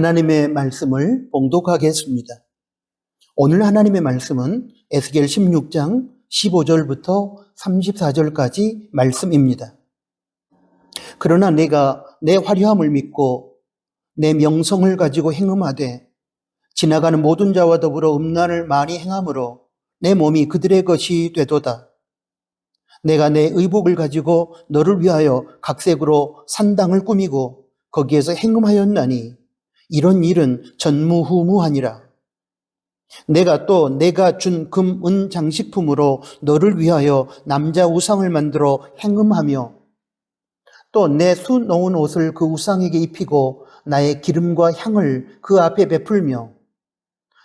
하나님의 말씀을 봉독하겠습니다. 오늘 하나님의 말씀은 에스겔 16장 15절부터 34절까지 말씀입니다. 그러나 내가 내 화려함을 믿고 내 명성을 가지고 행음하되 지나가는 모든 자와 더불어 음란을 많이 행함으로 내 몸이 그들의 것이 되도다. 내가 내 의복을 가지고 너를 위하여 각색으로 산당을 꾸미고 거기에서 행음하였나니 이런 일은 전무후무하니라. 내가 또 내가 준 금, 은 장식품으로 너를 위하여 남자 우상을 만들어 행음하며 또 내 수 놓은 옷을 그 우상에게 입히고 나의 기름과 향을 그 앞에 베풀며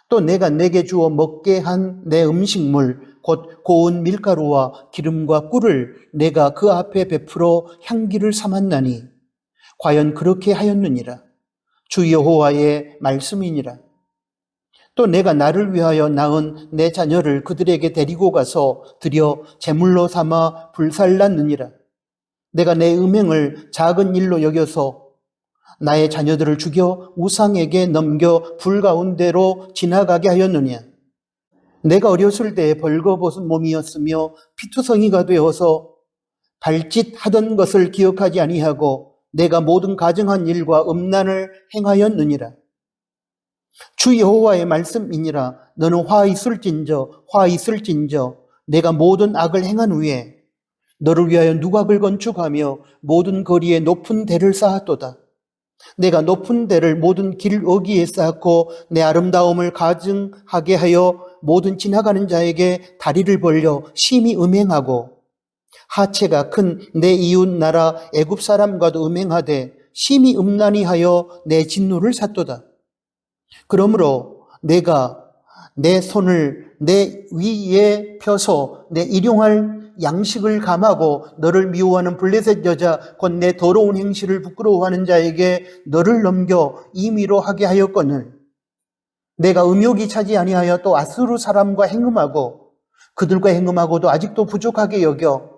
또 내가 내게 주어 먹게 한 내 음식물 곧 고운 밀가루와 기름과 꿀을 내가 그 앞에 베풀어 향기를 삼았나니 과연 그렇게 하였느니라. 주 여호와의 말씀이니라. 또 내가 나를 위하여 낳은 내 자녀를 그들에게 데리고 가서 드려 제물로 삼아 불살랐느니라. 내가 내 음행을 작은 일로 여겨서 나의 자녀들을 죽여 우상에게 넘겨 불 가운데로 지나가게 하였느냐. 내가 어렸을 때에 벌거벗은 몸이었으며 피투성이가 되어서 발짓하던 것을 기억하지 아니하고 내가 모든 가증한 일과 음란을 행하였느니라. 주 여호와의 말씀이니라. 너는 화 있을진저 내가 모든 악을 행한 후에 너를 위하여 누각을 건축하며 모든 거리에 높은 대를 쌓았도다. 내가 높은 대를 모든 길 어귀에 쌓고 내 아름다움을 가증하게 하여 모든 지나가는 자에게 다리를 벌려 심히 음행하고 하체가 큰 내 이웃 나라 애굽 사람과도 음행하되 심히 음란히 하여 내 진노를 샀도다. 그러므로 내가 내 손을 내 위에 펴서 내 일용할 양식을 감하고 너를 미워하는 블레셋 여자 곧 내 더러운 행실을 부끄러워하는 자에게 너를 넘겨 임의로 하게 하였거늘 내가 음욕이 차지 아니하여 또 아수르 사람과 행음하고 그들과 행음하고도 아직도 부족하게 여겨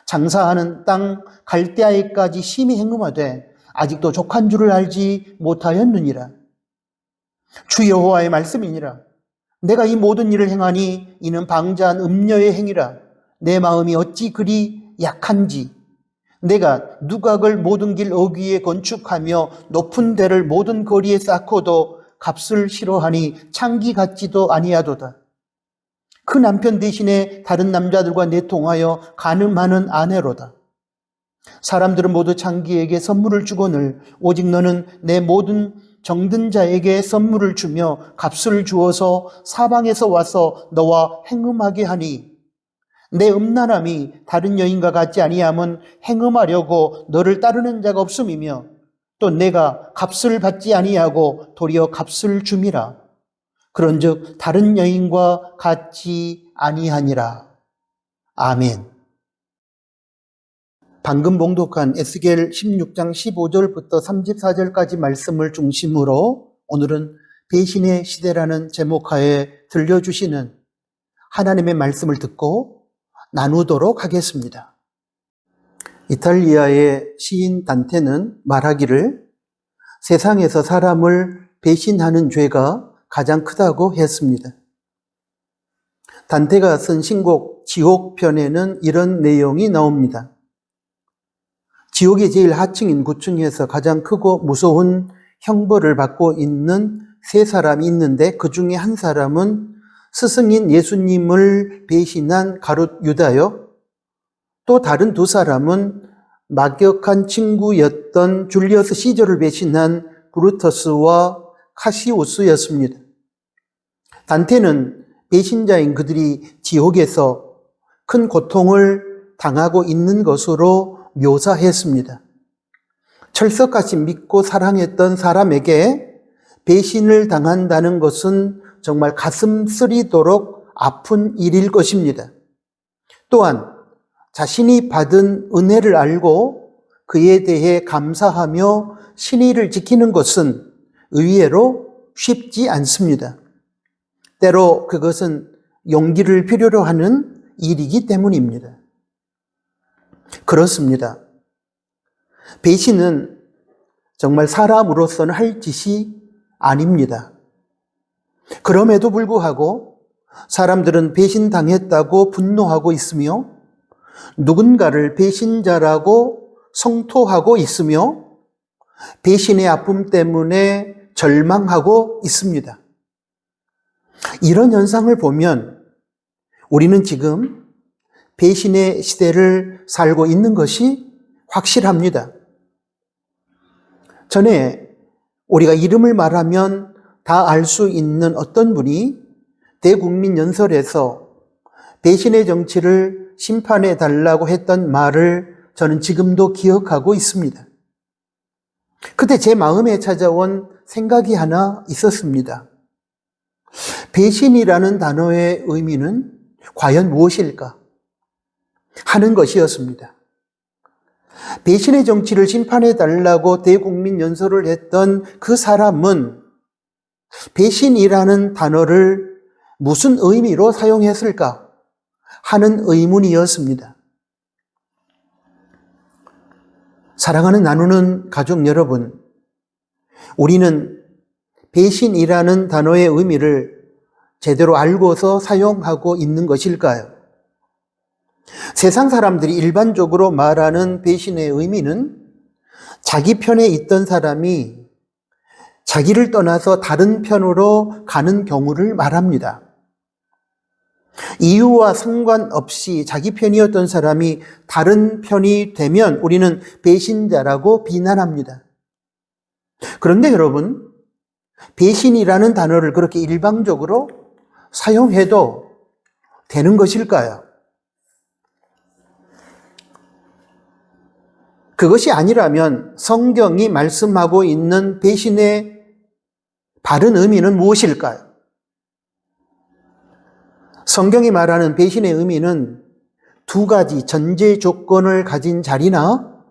장사하는 땅 갈대아에까지 심히 행음하되 아직도 족한 줄을 알지 못하였느니라. 주 여호와의 말씀이니라. 내가 이 모든 일을 행하니 이는 방자한 음녀의 행위라. 내 마음이 어찌 그리 약한지 내가 누각을 모든 길 어귀에 건축하며 높은 대를 모든 거리에 쌓고도 값을 싫어하니 창기 같지도 아니하도다. 그 남편 대신에 다른 남자들과 내통하여 간음하는 아내로다. 사람들은 모두 창기에게 선물을 주거늘 오직 너는 내 모든 정든 자에게 선물을 주며 값을 주어서 사방에서 와서 너와 행음하게 하니 내 음란함이 다른 여인과 같지 아니함은 행음하려고 너를 따르는 자가 없음이며 또 내가 값을 받지 아니하고 도리어 값을 줌이라. 그런즉 다른 여인과 같지 아니하니라. 아멘. 방금 봉독한 에스겔 16장 15절부터 34절까지 말씀을 중심으로 오늘은 배신의 시대라는 제목하에 들려주시는 하나님의 말씀을 듣고 나누도록 하겠습니다. 이탈리아의 시인 단테는 말하기를 세상에서 사람을 배신하는 죄가 가장 크다고 했습니다. 단테가 쓴 신곡 지옥편에는 이런 내용이 나옵니다. 지옥의 제일 하층인 9층에서 가장 크고 무서운 형벌을 받고 있는 세 사람이 있는데 그 중에 한 사람은 스승인 예수님을 배신한 가룟 유다요. 또 다른 두 사람은 막역한 친구였던 줄리어스 시저를 배신한 브루터스와 카시우스였습니다. 단테는 배신자인 그들이 지옥에서 큰 고통을 당하고 있는 것으로 묘사했습니다. 철석같이 믿고 사랑했던 사람에게 배신을 당한다는 것은 정말 가슴 쓰리도록 아픈 일일 것입니다. 또한 자신이 받은 은혜를 알고 그에 대해 감사하며 신의를 지키는 것은 의외로 쉽지 않습니다. 때로 그것은 용기를 필요로 하는 일이기 때문입니다. 그렇습니다. 배신은 정말 사람으로서는 할 짓이 아닙니다. 그럼에도 불구하고 사람들은 배신당했다고 분노하고 있으며 누군가를 배신자라고 성토하고 있으며 배신의 아픔 때문에 절망하고 있습니다. 이런 현상을 보면 우리는 지금 배신의 시대를 살고 있는 것이 확실합니다. 전에 우리가 이름을 말하면 다 알 수 있는 어떤 분이 대국민 연설에서 배신의 정치를 심판해 달라고 했던 말을 저는 지금도 기억하고 있습니다. 그때 제 마음에 찾아온 생각이 하나 있었습니다. 배신이라는 단어의 의미는 과연 무엇일까 하는 것이었습니다. 배신의 정치를 심판해 달라고 대국민 연설을 했던 그 사람은 배신이라는 단어를 무슨 의미로 사용했을까 하는 의문이었습니다. 사랑하는 나누는 가족 여러분, 우리는 배신이라는 단어의 의미를 제대로 알고서 사용하고 있는 것일까요? 세상 사람들이 일반적으로 말하는 배신의 의미는 자기 편에 있던 사람이 자기를 떠나서 다른 편으로 가는 경우를 말합니다. 이유와 상관없이 자기 편이었던 사람이 다른 편이 되면 우리는 배신자라고 비난합니다. 그런데 여러분, 배신이라는 단어를 그렇게 일방적으로 사용해도 되는 것일까요? 그것이 아니라면 성경이 말씀하고 있는 배신의 바른 의미는 무엇일까요? 성경이 말하는 배신의 의미는 두 가지 전제 조건을 가진 자리나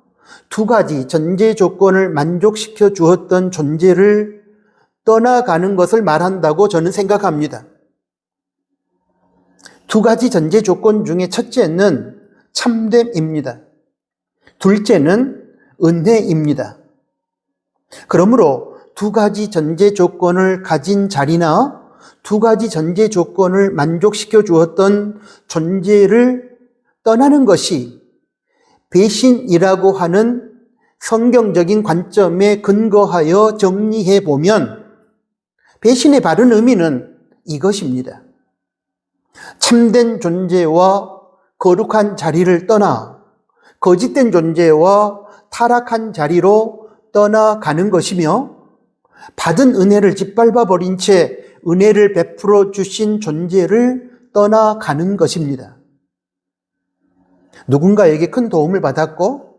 두 가지 전제 조건을 만족시켜 주었던 존재를 떠나가는 것을 말한다고 저는 생각합니다. 두 가지 전제 조건 중에 첫째는 참됨입니다. 둘째는 은혜입니다. 그러므로 두 가지 전제 조건을 가진 자리나 두 가지 전제 조건을 만족시켜 주었던 존재를 떠나는 것이 배신이라고 하는 성경적인 관점에 근거하여 정리해 보면 배신의 바른 의미는 이것입니다. 참된 존재와 거룩한 자리를 떠나 거짓된 존재와 타락한 자리로 떠나가는 것이며 받은 은혜를 짓밟아 버린 채 은혜를 베풀어 주신 존재를 떠나가는 것입니다. 누군가에게 큰 도움을 받았고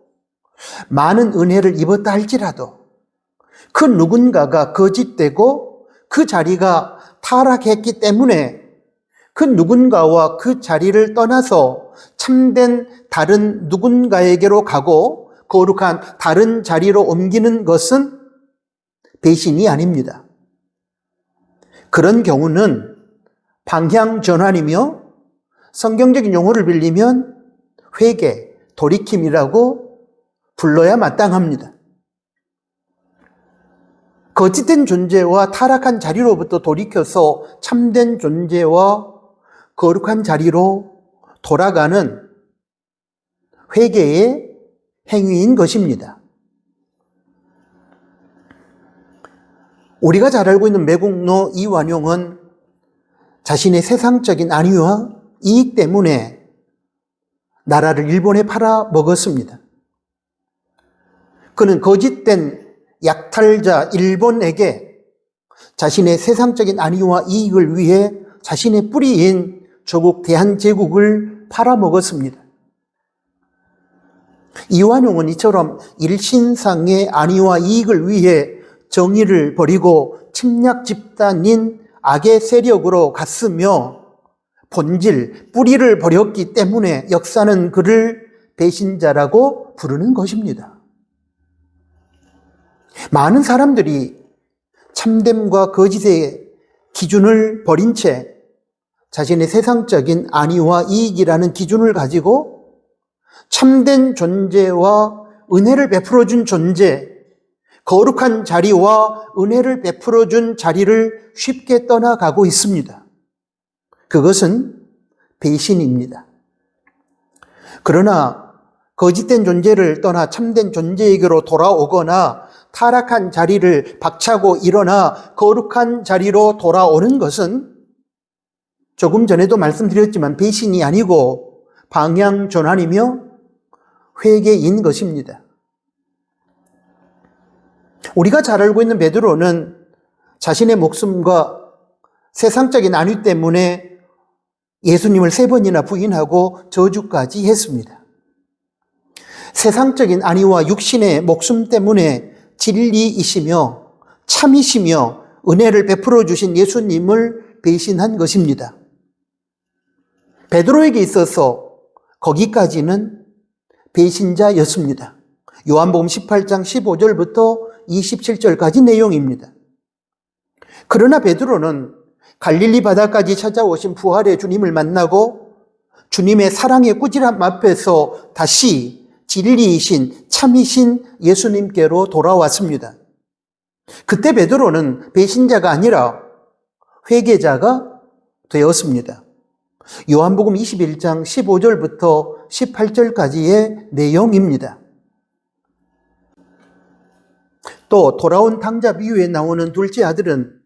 많은 은혜를 입었다 할지라도 그 누군가가 거짓되고 그 자리가 타락했기 때문에 그 누군가와 그 자리를 떠나서 참된 다른 누군가에게로 가고 거룩한 다른 자리로 옮기는 것은 배신이 아닙니다. 그런 경우는 방향 전환이며 성경적인 용어를 빌리면 회개, 돌이킴이라고 불러야 마땅합니다. 거짓된 존재와 타락한 자리로부터 돌이켜서 참된 존재와 거룩한 자리로 돌아가는 회개의 행위인 것입니다. 우리가 잘 알고 있는 매국노 이완용은 자신의 세상적인 안위와 이익 때문에 나라를 일본에 팔아먹었습니다. 그는 거짓된 약탈자 일본에게 자신의 세상적인 안위와 이익을 위해 자신의 뿌리인 조국 대한제국을 팔아먹었습니다. 이완용은 이처럼 일신상의 안위와 이익을 위해 정의를 버리고 침략 집단인 악의 세력으로 갔으며 본질, 뿌리를 버렸기 때문에 역사는 그를 배신자라고 부르는 것입니다. 많은 사람들이 참됨과 거짓의 기준을 버린 채 자신의 세상적인 안위와 이익이라는 기준을 가지고 참된 존재와 은혜를 베풀어준 존재, 거룩한 자리와 은혜를 베풀어 준 자리를 쉽게 떠나가고 있습니다. 그것은 배신입니다. 그러나 거짓된 존재를 떠나 참된 존재에게로 돌아오거나 타락한 자리를 박차고 일어나 거룩한 자리로 돌아오는 것은 조금 전에도 말씀드렸지만 배신이 아니고 방향 전환이며 회개인 것입니다. 우리가 잘 알고 있는 베드로는 자신의 목숨과 세상적인 안위 때문에 예수님을 3번이나 부인하고 저주까지 했습니다. 세상적인 안위와 육신의 목숨 때문에 진리이시며 참이시며 은혜를 베풀어 주신 예수님을 배신한 것입니다. 베드로에게 있어서 거기까지는 배신자였습니다. 요한복음 18장 15절부터 27절까지 내용입니다. 그러나 베드로는 갈릴리 바다까지 찾아오신 부활의 주님을 만나고 주님의 사랑의 꾸지람 앞에서 다시 진리이신 참이신 예수님께로 돌아왔습니다. 그때 베드로는 배신자가 아니라 회개자가 되었습니다. 요한복음 21장 15절부터 18절까지의 내용입니다. 또 돌아온 탕자 비유에 나오는 둘째 아들은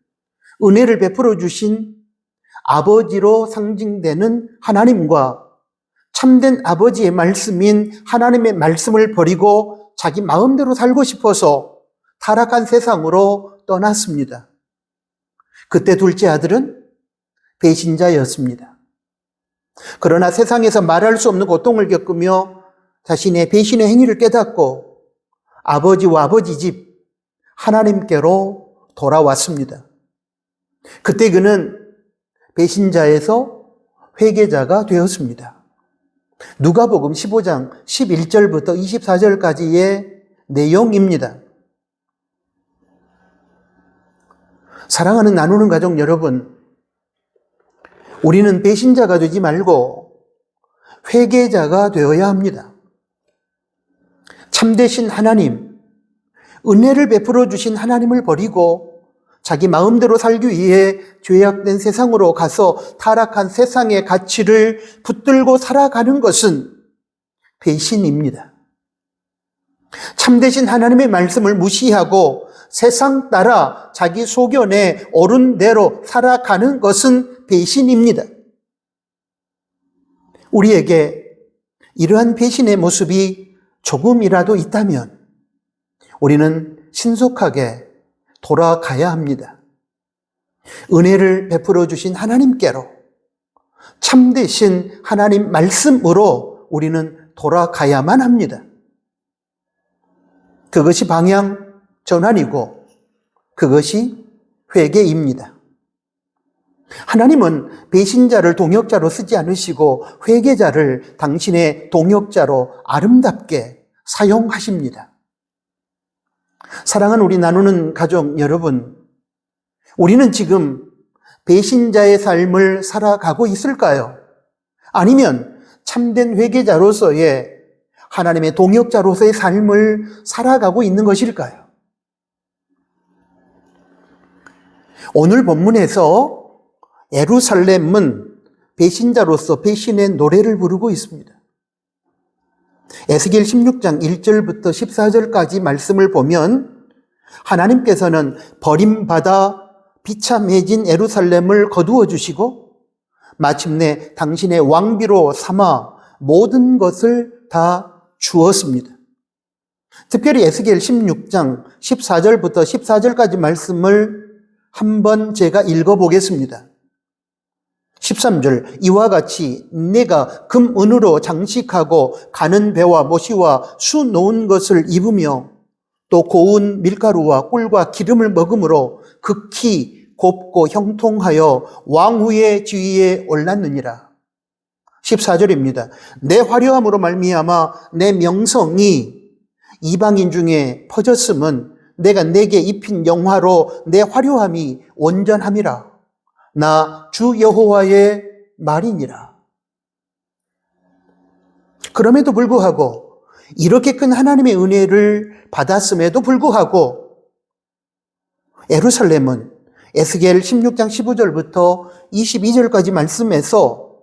은혜를 베풀어 주신 아버지로 상징되는 하나님과 참된 아버지의 말씀인 하나님의 말씀을 버리고 자기 마음대로 살고 싶어서 타락한 세상으로 떠났습니다. 그때 둘째 아들은 배신자였습니다. 그러나 세상에서 말할 수 없는 고통을 겪으며 자신의 배신의 행위를 깨닫고 아버지와 아버지 집 하나님께로 돌아왔습니다. 그때 그는 배신자에서 회개자가 되었습니다. 누가복음 15장 11절부터 24절까지의 내용입니다. 사랑하는 나누는 가족 여러분, 우리는 배신자가 되지 말고 회개자가 되어야 합니다. 참되신 하나님, 은혜를 베풀어 주신 하나님을 버리고 자기 마음대로 살기 위해 죄악된 세상으로 가서 타락한 세상의 가치를 붙들고 살아가는 것은 배신입니다. 참되신 하나님의 말씀을 무시하고 세상 따라 자기 소견에 옳은 대로 살아가는 것은 배신입니다. 우리에게 이러한 배신의 모습이 조금이라도 있다면 우리는 신속하게 돌아가야 합니다. 은혜를 베풀어 주신 하나님께로 참되신 하나님 말씀으로 우리는 돌아가야만 합니다. 그것이 방향 전환이고 그것이 회개입니다. 하나님은 배신자를 동역자로 쓰지 않으시고 회개자를 당신의 동역자로 아름답게 사용하십니다. 사랑하는 우리 나누는 가족 여러분, 우리는 지금 배신자의 삶을 살아가고 있을까요? 아니면 참된 회개자로서의 하나님의 동역자로서의 삶을 살아가고 있는 것일까요? 오늘 본문에서 예루살렘은 배신자로서 배신의 노래를 부르고 있습니다. 에스겔 16장 1절부터 14절까지 말씀을 보면 하나님께서는 버림받아 비참해진 예루살렘을 거두어 주시고 마침내 당신의 왕비로 삼아 모든 것을 다 주었습니다. 특별히 에스겔 16장 14절부터 14절까지 말씀을 한번 제가 읽어보겠습니다. 13절, 이와 같이 내가 금, 은으로 장식하고 가는 배와 모시와 수 놓은 것을 입으며 또 고운 밀가루와 꿀과 기름을 먹음으로 극히 곱고 형통하여 왕후의 지위에 올랐느니라. 14절입니다. 내 화려함으로 말미암아 내 명성이 이방인 중에 퍼졌음은 내가 내게 입힌 영화로 내 화려함이 온전함이라. 나 주 여호와의 말이니라. 그럼에도 불구하고 이렇게 큰 하나님의 은혜를 받았음에도 불구하고 예루살렘은 에스겔 16장 15절부터 22절까지 말씀에서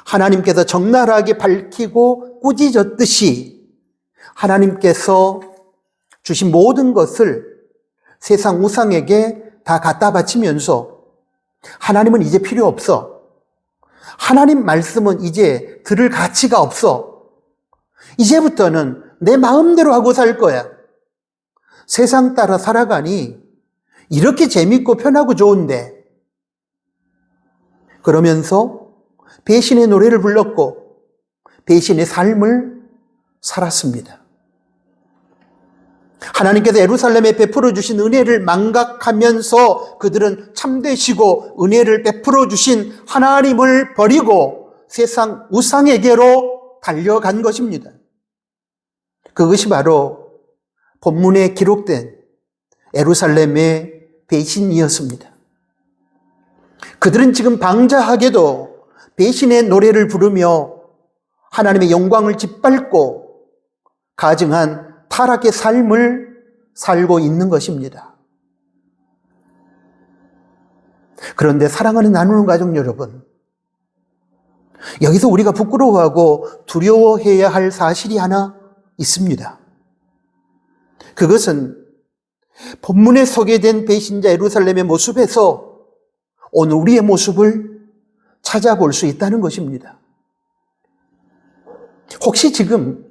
하나님께서 적나라하게 밝히고 꾸짖었듯이 하나님께서 주신 모든 것을 세상 우상에게 다 갖다 바치면서 하나님은 이제 필요 없어. 하나님 말씀은 이제 들을 가치가 없어. 이제부터는 내 마음대로 하고 살 거야. 세상 따라 살아가니 이렇게 재밌고 편하고 좋은데. 그러면서 배신의 노래를 불렀고 배신의 삶을 살았습니다. 하나님께서 예루살렘에 베풀어 주신 은혜를 망각하면서 그들은 참되시고 은혜를 베풀어 주신 하나님을 버리고 세상 우상에게로 달려간 것입니다. 그것이 바로 본문에 기록된 예루살렘의 배신이었습니다. 그들은 지금 방자하게도 배신의 노래를 부르며 하나님의 영광을 짓밟고 가증한 타락의 삶을 살고 있는 것입니다. 그런데 사랑하는 나누는 가족 여러분, 여기서 우리가 부끄러워하고 두려워해야 할 사실이 하나 있습니다. 그것은 본문에 소개된 배신자 예루살렘의 모습에서 오늘 우리의 모습을 찾아볼 수 있다는 것입니다. 혹시 지금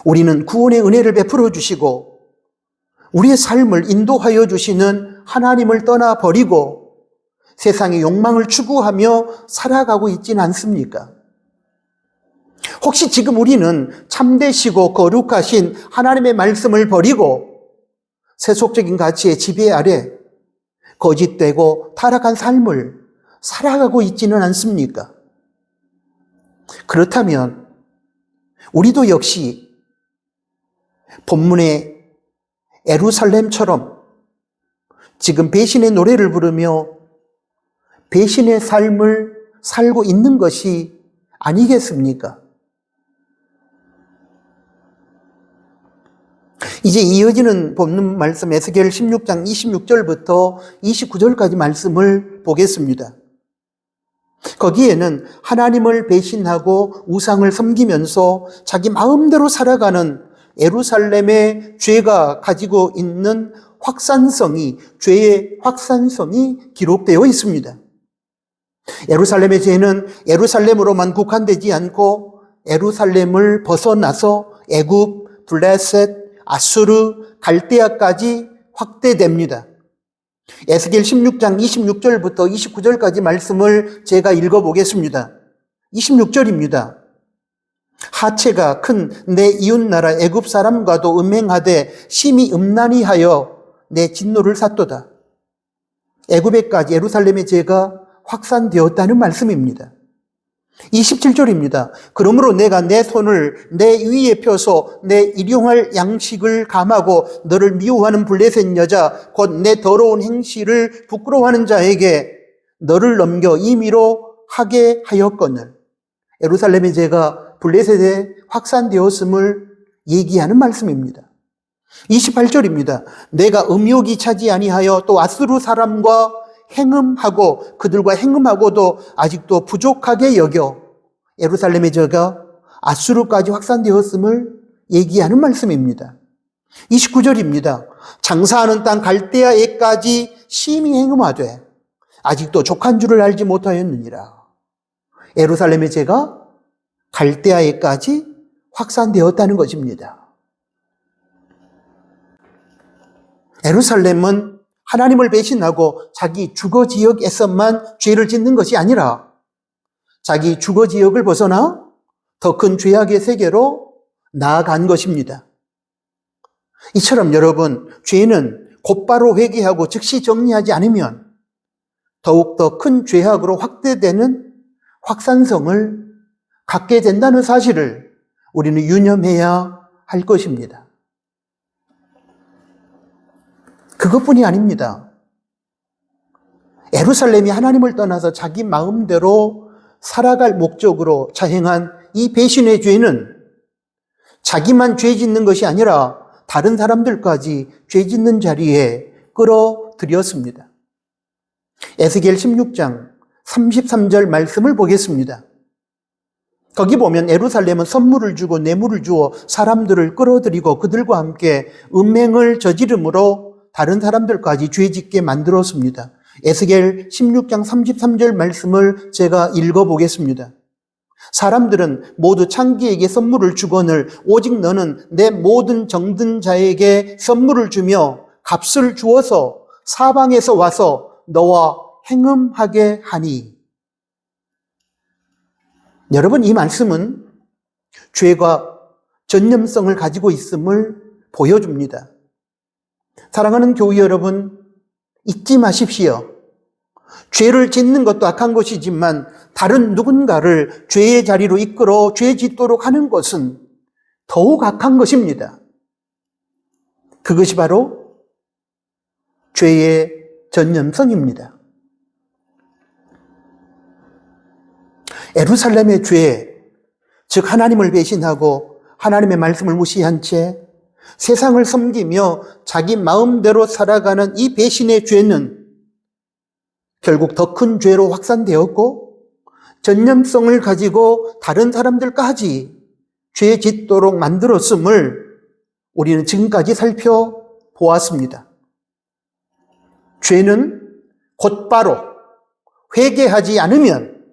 우리는 구원의 은혜를 베풀어 주시고 우리의 삶을 인도하여 주시는 하나님을 떠나버리고 세상의 욕망을 추구하며 살아가고 있지는 않습니까? 혹시 지금 우리는 참되시고 거룩하신 하나님의 말씀을 버리고 세속적인 가치의 지배 아래 거짓되고 타락한 삶을 살아가고 있지는 않습니까? 그렇다면 우리도 역시 본문의 예루살렘처럼 지금 배신의 노래를 부르며 배신의 삶을 살고 있는 것이 아니겠습니까? 이제 이어지는 본문 말씀 에스겔 16장 26절부터 29절까지 말씀을 보겠습니다. 거기에는 하나님을 배신하고 우상을 섬기면서 자기 마음대로 살아가는 예루살렘의 죄가 가지고 있는 확산성이, 죄의 확산성이 기록되어 있습니다. 예루살렘의 죄는 예루살렘으로만 국한되지 않고 예루살렘을 벗어나서 애굽, 블레셋, 아수르, 갈대아까지 확대됩니다. 에스겔 16장 26절부터 29절까지 말씀을 제가 읽어보겠습니다. 26절입니다. 하체가 큰 내 이웃나라 애굽 사람과도 음행하되 심히 음란히하여 내 진노를 샀도다. 애굽에까지 예루살렘의 죄가 확산되었다는 말씀입니다. 27절입니다. 그러므로 내가 내 손을 내 위에 펴서 내 일용할 양식을 감하고 너를 미워하는 블레셋 여자 곧 내 더러운 행실을 부끄러워하는 자에게 너를 넘겨 임의로 하게 하였거늘. 예루살렘의 죄가 블레셋에 확산되었음을 얘기하는 말씀입니다. 28절입니다. 내가 음욕이 차지 아니하여 또 아수르 사람과 행음하고 그들과 행음하고도 아직도 부족하게 여겨 예루살렘의 죄가 아수르까지 확산되었음을 얘기하는 말씀입니다. 29절입니다. 장사하는 땅 갈대아에까지 심히 행음하되 아직도 족한 줄을 알지 못하였느니라. 예루살렘의 죄가 갈대아에까지 확산되었다는 것입니다. 예루살렘은 하나님을 배신하고 자기 주거 지역에서만 죄를 짓는 것이 아니라 자기 주거 지역을 벗어나 더 큰 죄악의 세계로 나아간 것입니다. 이처럼 여러분, 죄는 곧바로 회개하고 즉시 정리하지 않으면 더욱더 큰 죄악으로 확대되는 확산성을 갖게 된다는 사실을 우리는 유념해야 할 것입니다. 그것뿐이 아닙니다. 예루살렘이 하나님을 떠나서 자기 마음대로 살아갈 목적으로 자행한 이 배신의 죄는 자기만 죄 짓는 것이 아니라 다른 사람들까지 죄 짓는 자리에 드렸습니다. 에스겔 16장 33절 말씀을 보겠습니다. 거기 보면 예루살렘은 선물을 주고 뇌물을 주어 사람들을 끌어들이고 그들과 함께 음행을 저지름으로 다른 사람들까지 죄짓게 만들었습니다. 에스겔 16장 33절 말씀을 제가 읽어보겠습니다. 사람들은 모두 창기에게 선물을 주거늘 오직 너는 내 모든 정든 자에게 선물을 주며 값을 주어서 사방에서 와서 너와 행음하게 하니. 여러분, 이 말씀은 죄가 전념성을 가지고 있음을 보여줍니다. 사랑하는 교회 여러분, 잊지 마십시오. 죄를 짓는 것도 악한 것이지만 다른 누군가를 죄의 자리로 이끌어 죄 짓도록 하는 것은 더욱 악한 것입니다. 그것이 바로 죄의 전념성입니다. 예루살렘의 죄, 즉 하나님을 배신하고 하나님의 말씀을 무시한 채 세상을 섬기며 자기 마음대로 살아가는 이 배신의 죄는 결국 더 큰 죄로 확산되었고 전념성을 가지고 다른 사람들까지 죄 짓도록 만들었음을 우리는 지금까지 살펴보았습니다. 죄는 곧바로 회개하지 않으면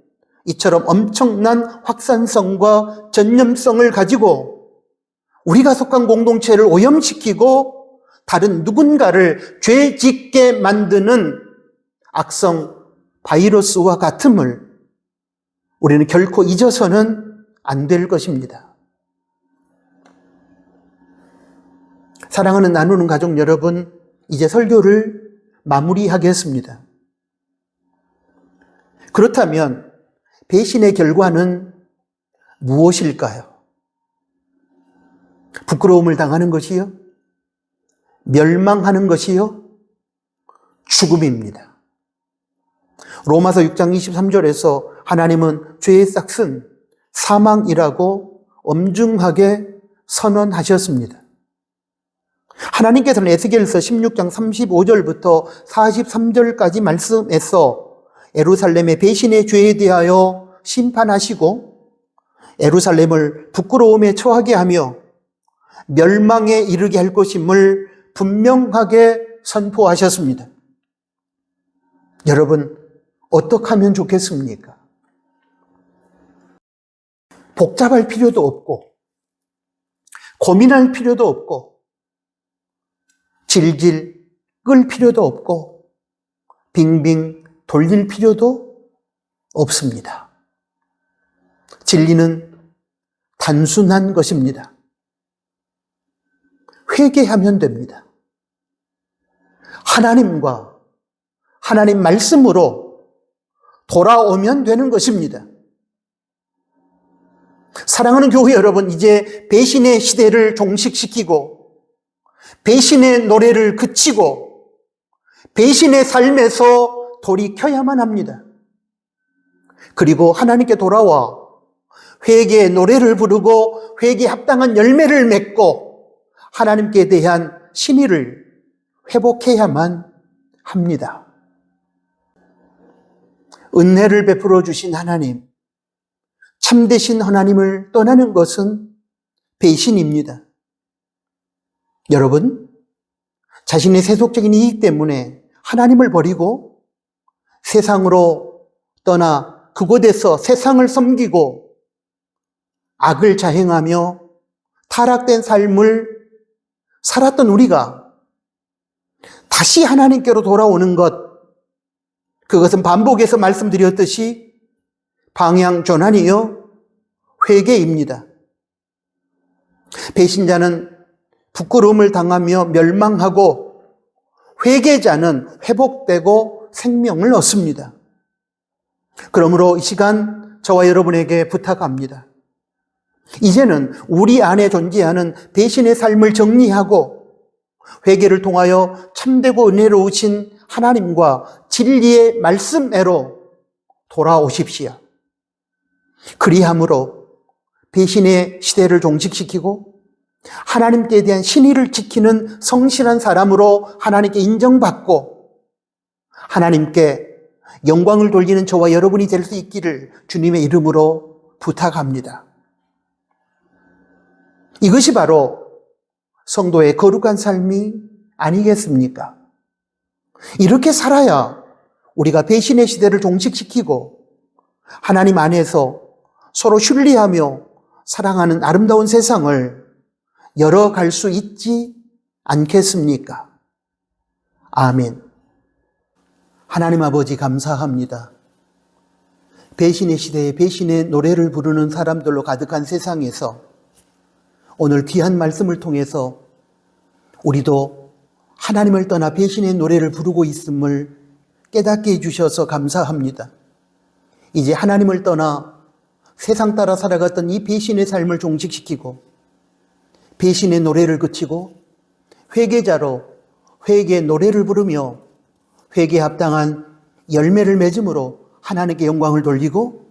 이처럼 엄청난 확산성과 전념성을 가지고 우리가 속한 공동체를 오염시키고 다른 누군가를 죄 짓게 만드는 악성 바이러스와 같음을 우리는 결코 잊어서는 안 될 것입니다. 사랑하는 나누는 가족 여러분, 이제 설교를 마무리하겠습니다. 그렇다면 배신의 결과는 무엇일까요? 부끄러움을 당하는 것이요? 멸망하는 것이요? 죽음입니다. 로마서 6장 23절에서 하나님은 죄의 싹은 사망이라고 엄중하게 선언하셨습니다. 하나님께서는 에스겔서 16장 35절부터 43절까지 말씀에서 예루살렘의 배신의 죄에 대하여 심판하시고 예루살렘을 부끄러움에 처하게 하며 멸망에 이르게 할 것임을 분명하게 선포하셨습니다. 여러분, 어떻게 하면 좋겠습니까? 복잡할 필요도 없고 고민할 필요도 없고 질질 끌 필요도 없고 빙빙 돌릴 필요도 없습니다. 진리는 단순한 것입니다. 회개하면 됩니다. 하나님과 하나님 말씀으로 돌아오면 되는 것입니다. 사랑하는 교회 여러분, 이제 배신의 시대를 종식시키고 배신의 노래를 그치고 배신의 삶에서 돌이켜야만 합니다. 그리고 하나님께 돌아와 회개의 노래를 부르고 회개에 합당한 열매를 맺고 하나님께 대한 신의를 회복해야만 합니다. 은혜를 베풀어 주신 하나님, 참되신 하나님을 떠나는 것은 배신입니다. 여러분, 자신의 세속적인 이익 때문에 하나님을 버리고 세상으로 떠나 그곳에서 세상을 섬기고 악을 자행하며 타락된 삶을 살았던 우리가 다시 하나님께로 돌아오는 것, 그것은 반복해서 말씀드렸듯이 방향 전환이요, 회개입니다. 배신자는 부끄러움을 당하며 멸망하고 회개자는 회복되고 생명을 얻습니다. 그러므로 이 시간 저와 여러분에게 부탁합니다. 이제는 우리 안에 존재하는 배신의 삶을 정리하고 회개를 통하여 참되고 은혜로우신 하나님과 진리의 말씀애로 돌아오십시오. 그리함으로 배신의 시대를 종식시키고 하나님께 대한 신의를 지키는 성실한 사람으로 하나님께 인정받고 하나님께 영광을 돌리는 저와 여러분이 될 수 있기를 주님의 이름으로 부탁합니다. 이것이 바로 성도의 거룩한 삶이 아니겠습니까? 이렇게 살아야 우리가 배신의 시대를 종식시키고 하나님 안에서 서로 신뢰하며 사랑하는 아름다운 세상을 열어갈 수 있지 않겠습니까? 아멘. 하나님 아버지 감사합니다. 배신의 시대에 배신의 노래를 부르는 사람들로 가득한 세상에서 오늘 귀한 말씀을 통해서 우리도 하나님을 떠나 배신의 노래를 부르고 있음을 깨닫게 해주셔서 감사합니다. 이제 하나님을 떠나 세상 따라 살아갔던 이 배신의 삶을 종식시키고 배신의 노래를 그치고 회개자로 회개의 노래를 부르며 회개에 합당한 열매를 맺음으로 하나님께 영광을 돌리고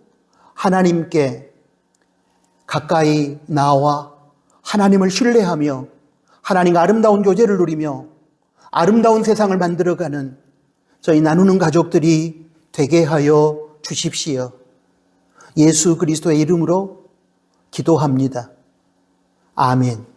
하나님께 가까이 나와 하나님을 신뢰하며 하나님과 아름다운 교제를 누리며 아름다운 세상을 만들어가는 저희 나누는 가족들이 되게 하여 주십시오. 예수 그리스도의 이름으로 기도합니다. 아멘.